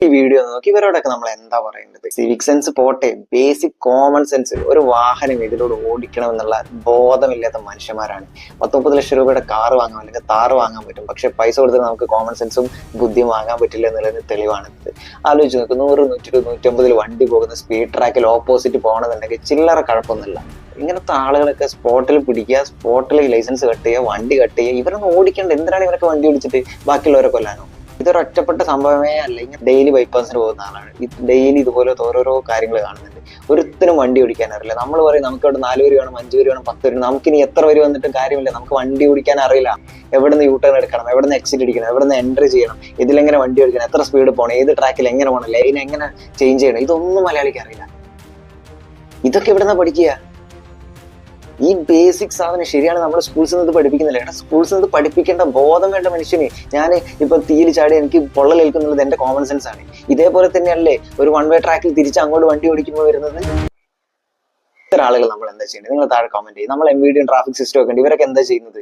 ഈ വീഡിയോ നോക്കി ഇവരോടൊക്കെ നമ്മൾ എന്താ പറയേണ്ടത്? സിവിക് സെൻസ് പോട്ടെ, ബേസിക് കോമൺ സെൻസ്. ഒരു വാഹനം ഇതിലൂടെ ഓടിക്കണം എന്നുള്ള ബോധമില്ലാത്ത മനുഷ്യന്മാരാണ്. 10-30 ലക്ഷം രൂപയുടെ കാർ വാങ്ങാം, അല്ലെങ്കിൽ താറ് വാങ്ങാൻ പറ്റും. പക്ഷെ പൈസ കൊടുത്തിട്ട് നമുക്ക് കോമൺ സെൻസും ബുദ്ധിയും വാങ്ങാൻ പറ്റില്ല എന്നുള്ളതിന് തെളിവാണിത്. ആലോചിച്ച് നോക്ക്, 100, 120, 150 വണ്ടി പോകുന്ന സ്പീഡ് ട്രാക്കിൽ ഓപ്പോസിറ്റ് പോകണമെന്നുണ്ടെങ്കിൽ ചില്ലറ കുഴപ്പമൊന്നുമില്ല. ഇങ്ങനത്തെ ആളുകളൊക്കെ സ്പോട്ടിൽ പിടിക്കുക, സ്പോട്ടിൽ ലൈസൻസ് കട്ട് ചെയ്യുക, വണ്ടി കട്ട് ചെയ്യുക. ഇവരൊന്നും ഓടിക്കേണ്ട. എന്തിനാണ് ഇവരൊക്കെ വണ്ടി ഓടിച്ചിട്ട് ബാക്കിയുള്ളവരെ കൊല്ലാനോ? ഇതൊരു ഒറ്റപ്പെട്ട സംഭവമേ അല്ല. ഇങ്ങനെ ഡെയിലി ബൈപ്പാസിന് പോകുന്ന ആളാണ്. ഡെയിലി ഇതുപോലത്തെ ഓരോരോ കാര്യങ്ങൾ കാണുന്നുണ്ട്. ഒരുത്തിനും വണ്ടി ഓടിക്കാൻ അറിയില്ല. നമ്മൾ പറയും നമുക്ക് ഇവിടെ 4 വരി വേണം, 5 വരി വേണം, 10 വരി. നമുക്കിനി എത്ര വരി വന്നിട്ടും കാര്യമില്ല. നമുക്ക് വണ്ടി ഓടിക്കാൻ അറിയില്ല. എവിടുന്ന് യൂട്ടേൺ എടുക്കണം, എവിടുന്ന് എക്സിറ്റ് അടിക്കണം, എവിടുന്ന് എൻട്രി ചെയ്യണം, ഇതിലെങ്ങനെ വണ്ടി ഓടിക്കണം, എത്ര സ്പീഡ് പോകണം, ഏത് ട്രാക്കിൽ എങ്ങനെ പോകണം, ലൈൻ എങ്ങനെ ചേഞ്ച് ചെയ്യണം, ഇതൊന്നും മലയാളിക്ക് അറിയില്ല. ഇതൊക്കെ എവിടുന്ന പഠിക്കുക? ഈ ബേസിക് സാധനം ശരിയാണ് നമ്മൾ സ്കൂൾസിൽ നിന്ന് പഠിപ്പിക്കുന്നില്ല. എടാ, സ്കൂൾസിൽ നിന്ന് പഠിപ്പിക്കേണ്ട ബോധം വേണ്ട മനുഷ്യന്. ഞാൻ ഇപ്പൊ തീയിൽ ചാടി എനിക്ക് പൊള്ളലേൽക്കുന്നുള്ളത് എന്റെ കോമൺ സെൻസ് ആണ്. ഇതേപോലെ തന്നെയല്ലേ ഒരു 1 വേ ട്രാക്കിൽ തിരിച്ച് അങ്ങോട്ട് വണ്ടി ഓടിക്കുമ്പോൾ വരുന്നത്? ഇത്തരം ആളുകൾ നമ്മൾ എന്താ ചെയ്യുന്നത്? നിങ്ങൾ താഴെ കമന്റ് ചെയ്യും. നമ്മൾ MVD ട്രാഫിക് സിസ്റ്റം ഒക്കെ ഉണ്ട്, ഇവരൊക്കെ എന്താ ചെയ്യുന്നത്?